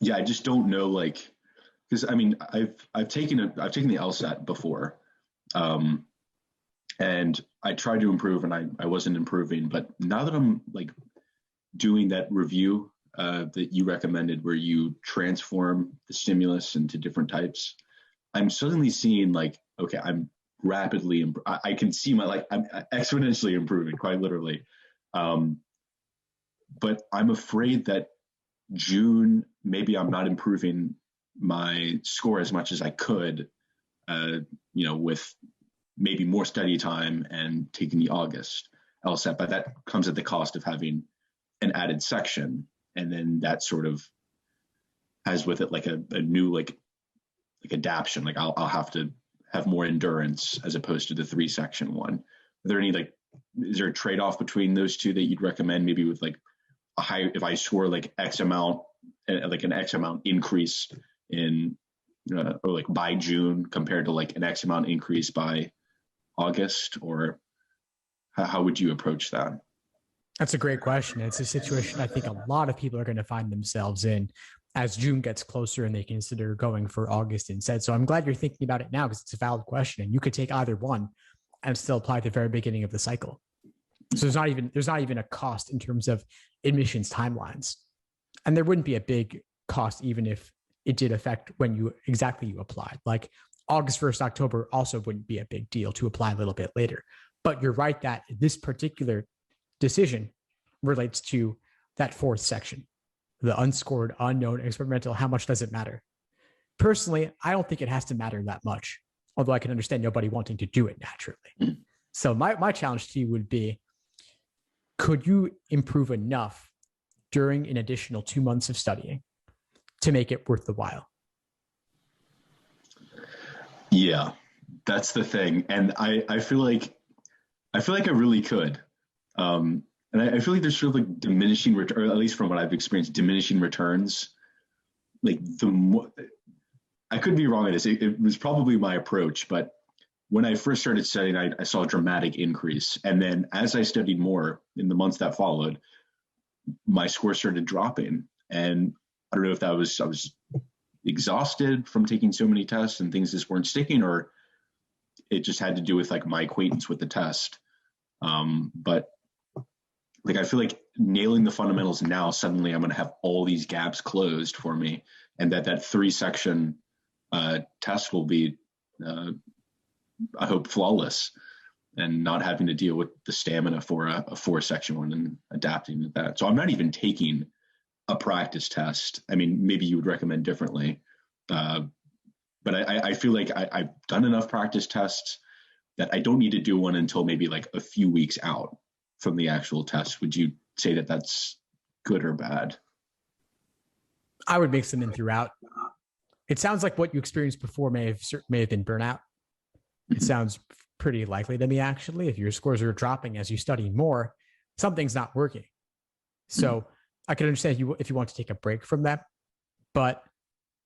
yeah, I just don't know, like, because I mean, I've taken the LSAT before, um, and I tried to improve, and I wasn't improving. But now that I'm like doing that review that you recommended, where you transform the stimulus into different types, I'm suddenly seeing like, okay, I'm rapidly, I can see I'm exponentially improving, quite literally. Um, but I'm afraid that June, maybe I'm not improving my score as much as I could, uh, with maybe more study time and taking the August LSAT, but that comes at the cost of having an added section. And then that sort of has with it like a new, like adaption. Like I'll have to have more endurance as opposed to the 3-section one. Are there any is there a trade-off between those two that you'd recommend, maybe with like a high, if I score like X amount, like an X amount increase in, or like by June compared to like an X amount increase by August, or how would you approach that? That's a great question. It's a situation I think a lot of people are going to find themselves in as June gets closer and they consider going for August instead. So I'm glad you're thinking about it now, because it's a valid question, and you could take either one and still apply at the very beginning of the cycle. So there's not even a cost in terms of admissions timelines, and there wouldn't be a big cost even if it did affect when you applied. Like August 1st, October also wouldn't be a big deal to apply a little bit later. But you're right that this particular decision relates to that 4th section, the unscored, unknown, experimental. How much does it matter? Personally, I don't think it has to matter that much, although I can understand nobody wanting to do it naturally. So my challenge to you would be, could you improve enough during an additional 2 months of studying to make it worth the while? Yeah, that's the thing. And I feel like I really could. And I feel like there's sort of like diminishing return, or at least from what I've experienced, diminishing returns. Like the more, I could be wrong on this. It was probably my approach, but when I first started studying, I saw a dramatic increase. And then as I studied more in the months that followed, my score started dropping. And I don't know if that was, I was exhausted from taking so many tests and things just weren't sticking, or it just had to do with like my acquaintance with the test. But like, I feel like nailing the fundamentals now, suddenly I'm going to have all these gaps closed for me. And that 3-section test will be, I hope, flawless, and not having to deal with the stamina for a 4-section one and adapting to that. So I'm not even taking a practice test. I mean, maybe you would recommend differently. But I feel like I've done enough practice tests that I don't need to do one until maybe like a few weeks out from the actual test. Would you say that that's good or bad? I would mix them in throughout. It sounds like what you experienced before may have been burnout. It sounds pretty likely to me, actually. If your scores are dropping as you study more, something's not working. So I can understand if you want to take a break from that, but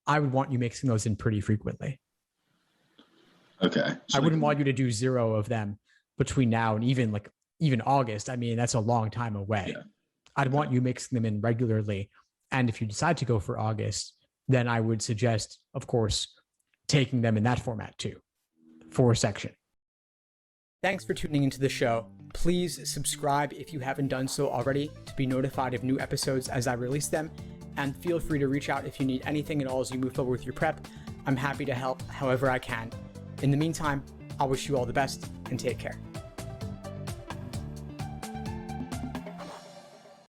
I would want you mixing those in pretty frequently. Okay. So I wouldn't want you to do 0 of them between now and even August. I mean, that's a long time away. Yeah. I'd want you mixing them in regularly. And if you decide to go for August, then I would suggest, of course, taking them in that format too, 4-section. Thanks for tuning into the show. Please subscribe if you haven't done so already to be notified of new episodes as I release them. And feel free to reach out if you need anything at all as you move forward with your prep. I'm happy to help however I can. In the meantime, I'll wish you all the best and take care.